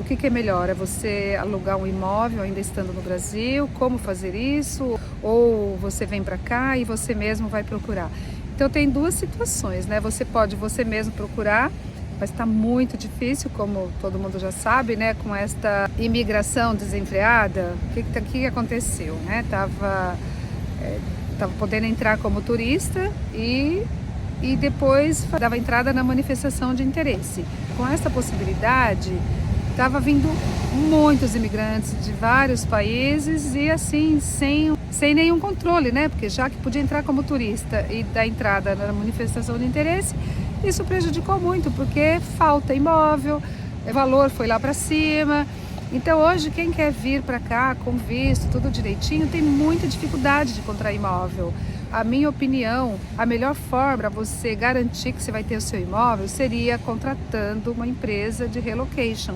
que que é melhor? É você alugar um imóvel ainda estando no Brasil? Como fazer isso? Ou você vem para cá e você mesmo vai procurar? Então tem duas situações, né? Você pode você mesmo procurar, mas está muito difícil, como todo mundo já sabe, né? Com esta imigração desenfreada, o que aconteceu, né? Tava podendo entrar como turista e depois dava entrada na manifestação de interesse. Com essa possibilidade, estava vindo muitos imigrantes de vários países e assim, sem nenhum controle, né? Porque já que podia entrar como turista e dar entrada na manifestação de interesse, isso prejudicou muito, porque falta imóvel, o valor foi lá para cima. Então hoje quem quer vir para cá com visto, tudo direitinho, tem muita dificuldade de encontrar imóvel. A minha opinião, a melhor forma para você garantir que você vai ter o seu imóvel seria contratando uma empresa de relocation.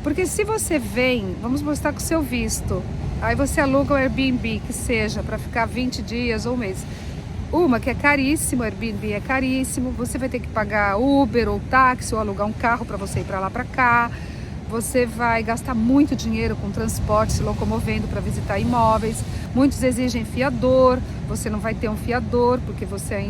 Porque se você vem, vamos mostrar com o seu visto, aí você aluga o Airbnb, que seja para ficar 20 dias ou um mês. Uma que é caríssimo, o Airbnb é caríssimo, você vai ter que pagar Uber ou táxi ou alugar um carro para você ir para lá para cá. Você vai gastar muito dinheiro com transporte, se locomovendo para visitar imóveis. Muitos exigem fiador, você não vai ter um fiador porque você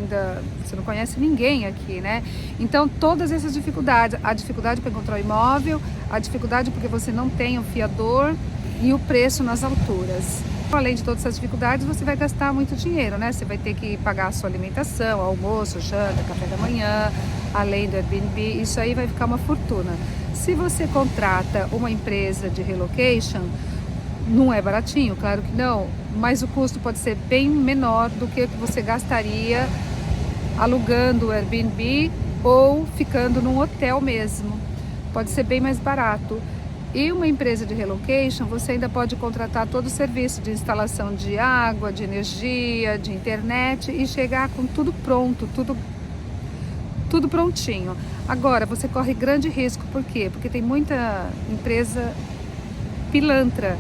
não conhece ninguém aqui, né? Então todas essas dificuldades, a dificuldade para encontrar o imóvel, a dificuldade porque você não tem um fiador e o preço nas alturas. Além de todas essas dificuldades, você vai gastar muito dinheiro, né? Você vai ter que pagar a sua alimentação, almoço, janta, café da manhã, além do Airbnb, isso aí vai ficar uma fortuna. Se você contrata uma empresa de relocation, não é baratinho, claro que não, mas o custo pode ser bem menor do que você gastaria alugando o Airbnb ou ficando num hotel mesmo. Pode ser bem mais barato. E uma empresa de relocation, você ainda pode contratar todo o serviço de instalação de água, de energia, de internet e chegar com tudo pronto, tudo prontinho. Agora, você corre grande risco, por quê? Porque tem muita empresa pilantra.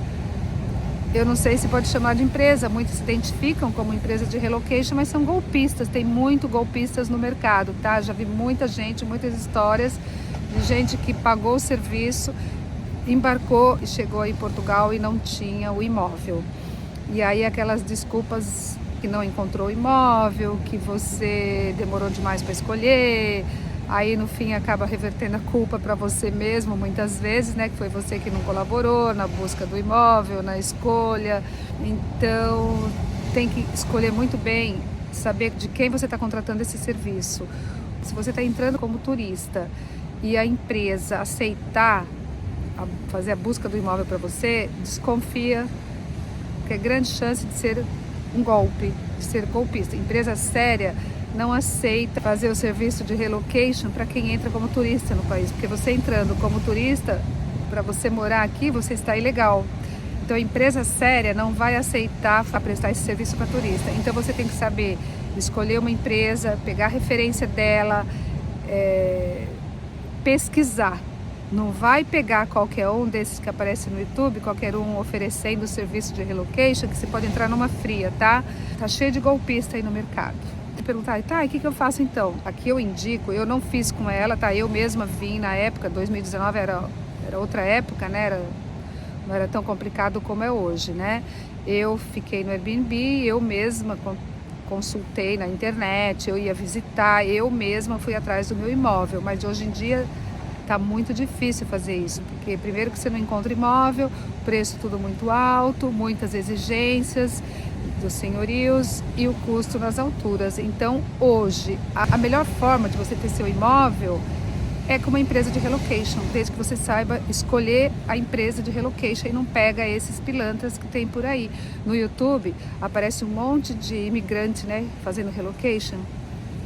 Eu não sei se pode chamar de empresa, muitos se identificam como empresa de relocation, mas são golpistas, tem muito golpistas no mercado, tá? Já vi muita gente, muitas histórias de gente que pagou o serviço, embarcou e chegou em Portugal e não tinha o imóvel. E aí aquelas desculpas que não encontrou o imóvel, que você demorou demais para escolher, aí no fim acaba revertendo a culpa para você mesmo, muitas vezes, né? Que foi você que não colaborou na busca do imóvel, na escolha. Então tem que escolher muito bem, saber de quem você está contratando esse serviço. Se você está entrando como turista e a empresa aceitar fazer a busca do imóvel para você, desconfia, porque é grande chance de ser um golpe, de ser golpista. Empresa séria não aceita fazer o serviço de relocation para quem entra como turista no país, porque você entrando como turista, para você morar aqui, você está ilegal. Então a empresa séria não vai aceitar prestar esse serviço para turista. Então você tem que saber escolher uma empresa, pegar a referência dela, pesquisar. Não vai pegar qualquer um desses que aparece no YouTube, qualquer um oferecendo o serviço de relocation, que você pode entrar numa fria, tá? Tá cheio de golpista aí no mercado. Perguntar, tá, e o que eu faço então? Aqui eu indico, eu não fiz com ela, tá? Eu mesma vim na época, 2019 era outra época, né? Não era tão complicado como é hoje, né? Eu fiquei no Airbnb, eu mesma consultei na internet, eu ia visitar, eu mesma fui atrás do meu imóvel, mas hoje em dia tá muito difícil fazer isso, porque primeiro que você não encontra imóvel, preço tudo muito alto, muitas exigências dos senhorios e o custo nas alturas. Então hoje, a melhor forma de você ter seu imóvel é com uma empresa de relocation, desde que você saiba escolher a empresa de relocation e não pega esses pilantras que tem por aí. No YouTube aparece um monte de imigrante, né, fazendo relocation.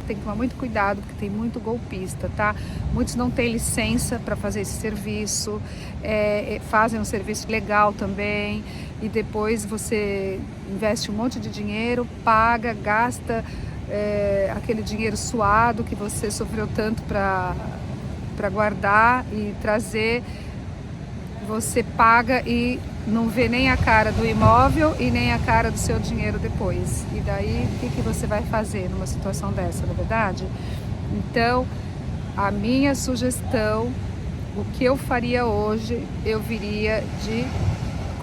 Tem que tomar muito cuidado, porque tem muito golpista, tá? Muitos não têm licença para fazer esse serviço, fazem um serviço legal também, e depois você investe um monte de dinheiro, paga, gasta aquele dinheiro suado que você sofreu tanto para guardar e trazer, você paga e não vê nem a cara do imóvel e nem a cara do seu dinheiro depois. E daí, o que você vai fazer numa situação dessa, na verdade? Então, a minha sugestão o que eu faria hoje, eu viria de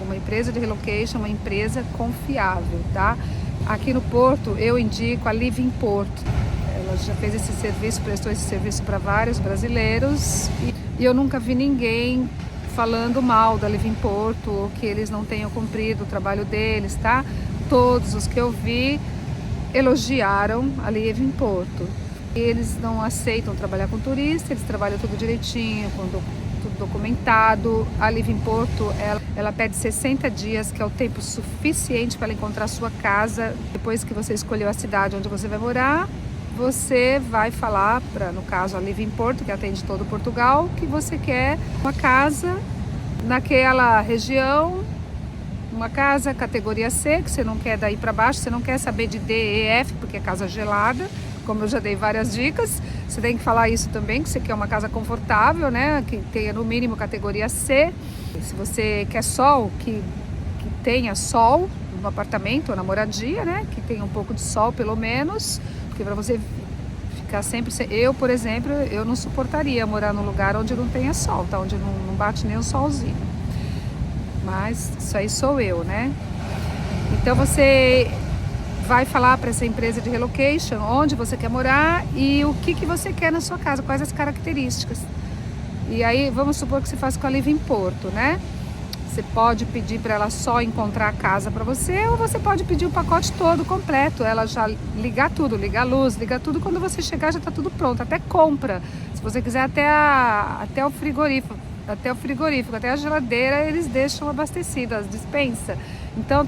uma empresa de relocation, uma empresa confiável, tá? Aqui no Porto, eu indico a Living Porto. Ela já fez esse serviço, prestou esse serviço para vários brasileiros e eu nunca vi ninguém falando mal da Living Porto ou que eles não tenham cumprido o trabalho deles, tá? Todos os que eu vi elogiaram a Living Porto. Eles não aceitam trabalhar com turista, eles trabalham tudo direitinho, com tudo documentado. A Living Porto, ela pede 60 dias, que é o tempo suficiente para ela encontrar a sua casa. Depois que você escolheu a cidade onde você vai morar, você vai falar para, no caso, a Living Porto, que atende todo Portugal, que você quer uma casa naquela região, uma casa categoria C, que você não quer daí para baixo, você não quer saber de D, E, F, porque é casa gelada, como eu já dei várias dicas. Você tem que falar isso também, que você quer uma casa confortável, né, que tenha no mínimo categoria C. Se você quer sol, que tenha sol no apartamento ou na moradia, né, que tenha um pouco de sol pelo menos, porque para você ficar sempre... Eu, por exemplo, eu não suportaria morar num lugar onde não tenha sol, tá? Onde não bate nem um solzinho. Mas isso aí sou eu, né? Então você vai falar para essa empresa de relocation onde você quer morar e o que você quer na sua casa, quais as características. E aí vamos supor que você faça com a Living Porto, né? Você pode pedir para ela só encontrar a casa para você, ou você pode pedir o pacote todo completo, ela já ligar tudo, ligar a luz, ligar tudo, quando você chegar já está tudo pronto, até compra. Se você quiser até o frigorífico, até a geladeira eles deixam abastecida, as dispensa. Então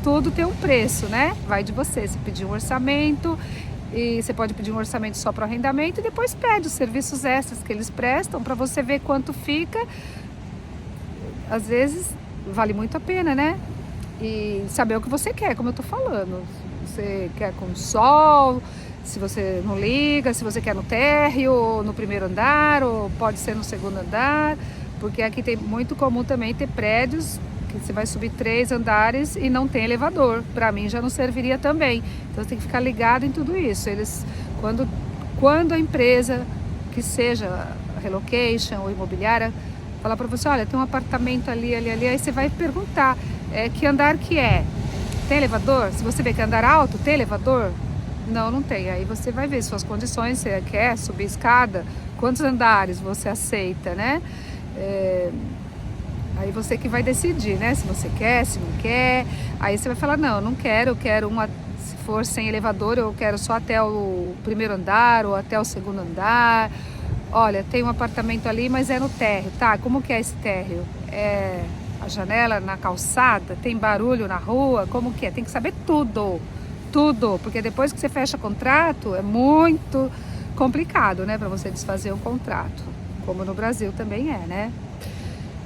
tudo tem um preço, né? Vai de você pedir um orçamento, e você pode pedir um orçamento só para o arrendamento e depois pede os serviços extras que eles prestam para você ver quanto fica. Às vezes vale muito a pena, né? E saber o que você quer, como eu tô falando. Você quer com sol, se você não liga, se você quer no térreo, no primeiro andar, ou pode ser no segundo andar, porque aqui tem muito comum também ter prédios que você vai subir 3 andares e não tem elevador. Para mim já não serviria também. Então você tem que ficar ligado em tudo isso. Eles, quando a empresa, que seja relocation ou imobiliária, falar para você, olha, tem um apartamento ali, aí você vai perguntar, que andar que é? Tem elevador? Se você vê que é andar alto, tem elevador? Não, não tem. Aí você vai ver suas condições, você quer subir escada, quantos andares você aceita, né? Aí você que vai decidir, né? Se você quer, se não quer. Aí você vai falar, não, eu não quero, eu quero uma, se for sem elevador, eu quero só até o primeiro andar ou até o segundo andar. Olha, tem um apartamento ali, mas é no térreo, tá? Como que é esse térreo? É a janela na calçada? Tem barulho na rua? Como que é? Tem que saber tudo, porque depois que você fecha contrato, é muito complicado, né? Para você desfazer um contrato, como no Brasil também é, né?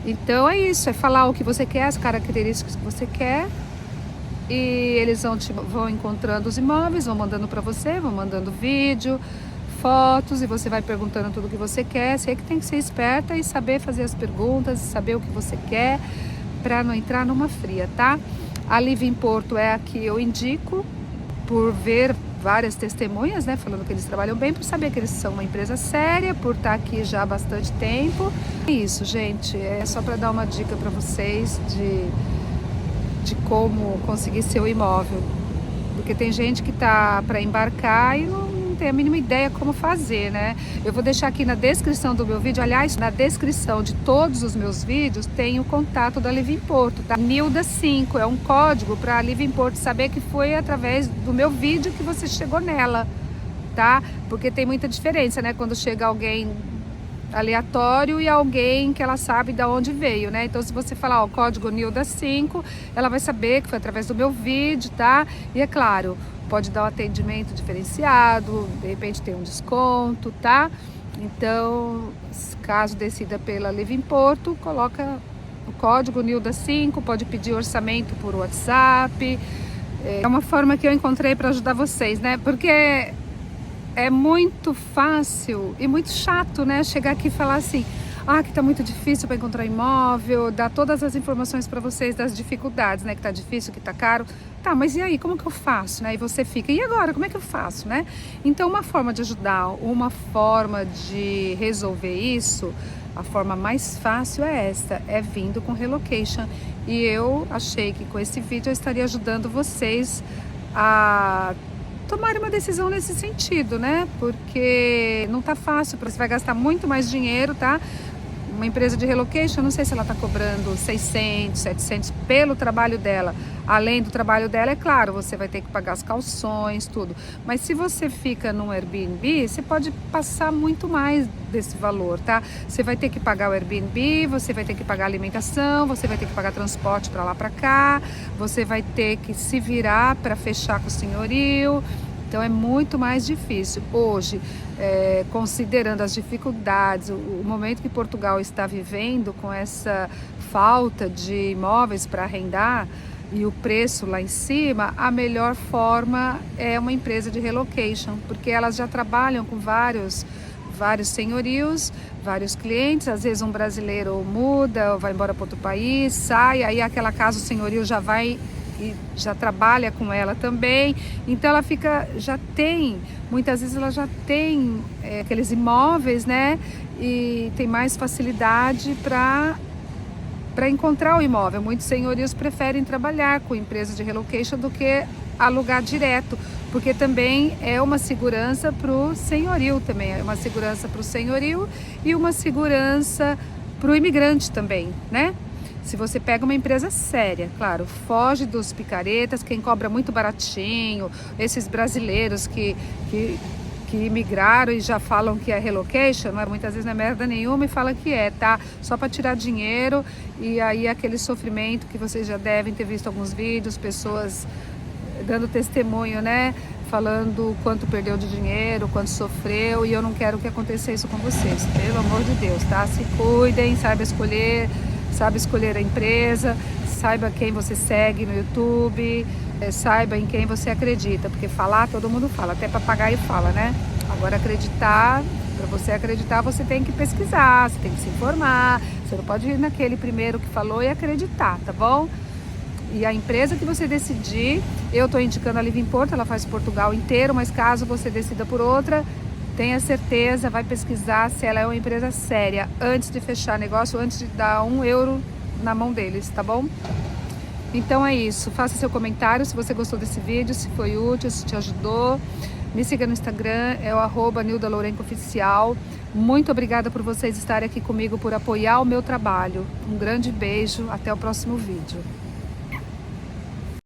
Então é isso, é falar o que você quer, as características que você quer, e eles vão encontrando os imóveis, vão mandando para você, vão mandando vídeo, fotos, e você vai perguntando tudo o que você quer. Você que tem que ser esperta e saber fazer as perguntas, saber o que você quer, para não entrar numa fria, tá? A Living Porto é a que eu indico, por ver várias testemunhas, né, falando que eles trabalham bem, por saber que eles são uma empresa séria, por estar aqui já há bastante tempo. É isso, gente, é só para dar uma dica para vocês de como conseguir seu imóvel, porque tem gente que tá para embarcar e não tem a mínima ideia como fazer, né? Eu vou deixar aqui na descrição do meu vídeo, aliás, na descrição de todos os meus vídeos tem o contato da Living Porto, tá? Nilda5 é um código para a Living Porto saber que foi através do meu vídeo que você chegou nela, tá? Porque tem muita diferença, né? Quando chega alguém aleatório e alguém que ela sabe de onde veio, né? Então se você falar o código Nilda5, ela vai saber que foi através do meu vídeo, tá? E é claro, pode dar um atendimento diferenciado, de repente tem um desconto, tá? Então, caso decida pela Living Porto, coloca o código Nilda5, pode pedir orçamento por WhatsApp. É uma forma que eu encontrei para ajudar vocês, né? Porque é muito fácil e muito chato, né? Chegar aqui e falar assim, que tá muito difícil para encontrar imóvel, dá todas as informações para vocês das dificuldades, né? Que tá difícil, que tá caro. Tá, mas e aí, como que eu faço, né? E você fica, e agora, como é que eu faço, né? Então, uma forma de ajudar, uma forma de resolver isso, a forma mais fácil é esta, é vindo com relocation. E eu achei que com esse vídeo eu estaria ajudando vocês a tomar uma decisão nesse sentido, né? Porque não tá fácil, você vai gastar muito mais dinheiro, tá? Uma empresa de relocation, não sei se ela tá cobrando 600, 700 pelo trabalho dela. Além do trabalho dela, é claro, você vai ter que pagar as calções, tudo. Mas se você fica num Airbnb, você pode passar muito mais desse valor, tá? Você vai ter que pagar o Airbnb, você vai ter que pagar alimentação, você vai ter que pagar transporte para lá para cá, você vai ter que se virar para fechar com o senhorio. Então é muito mais difícil. Hoje, considerando as dificuldades, o momento que Portugal está vivendo com essa falta de imóveis para arrendar e o preço lá em cima, a melhor forma é uma empresa de relocation, porque elas já trabalham com vários senhorios, vários clientes. Às vezes um brasileiro muda, ou vai embora para outro país, sai, aí aquela casa o senhorio já vai e já trabalha com ela também, então ela muitas vezes ela já tem aqueles imóveis, né, e tem mais facilidade para encontrar o imóvel. Muitos senhorios preferem trabalhar com empresas de relocation do que alugar direto, porque também é uma segurança para o senhorio também, é uma segurança para o senhorio e uma segurança para o imigrante também, né? Se você pega uma empresa séria, claro, foge dos picaretas, quem cobra muito baratinho, esses brasileiros que imigraram e já falam que é relocation, mas muitas vezes não é merda nenhuma e fala que tá? Só para tirar dinheiro, e aí aquele sofrimento que vocês já devem ter visto alguns vídeos, pessoas dando testemunho, né? Falando quanto perdeu de dinheiro, quanto sofreu, e eu não quero que aconteça isso com vocês, pelo amor de Deus, tá? Se cuidem, saiba escolher a empresa, saiba quem você segue no YouTube, saiba em quem você acredita, porque falar todo mundo fala, até papagaio fala, né? Agora acreditar, para você acreditar você tem que pesquisar, você tem que se informar, você não pode ir naquele primeiro que falou e acreditar, tá bom? E a empresa que você decidir, eu estou indicando a Living Porto, ela faz Portugal inteiro, mas caso você decida por outra, tenha certeza, vai pesquisar se ela é uma empresa séria antes de fechar negócio, antes de dar €1 na mão deles, tá bom? Então é isso, faça seu comentário se você gostou desse vídeo, se foi útil, se te ajudou. Me siga no Instagram, é o @NildaLourencoOficial. Muito obrigada por vocês estarem aqui comigo, por apoiar o meu trabalho. Um grande beijo, até o próximo vídeo.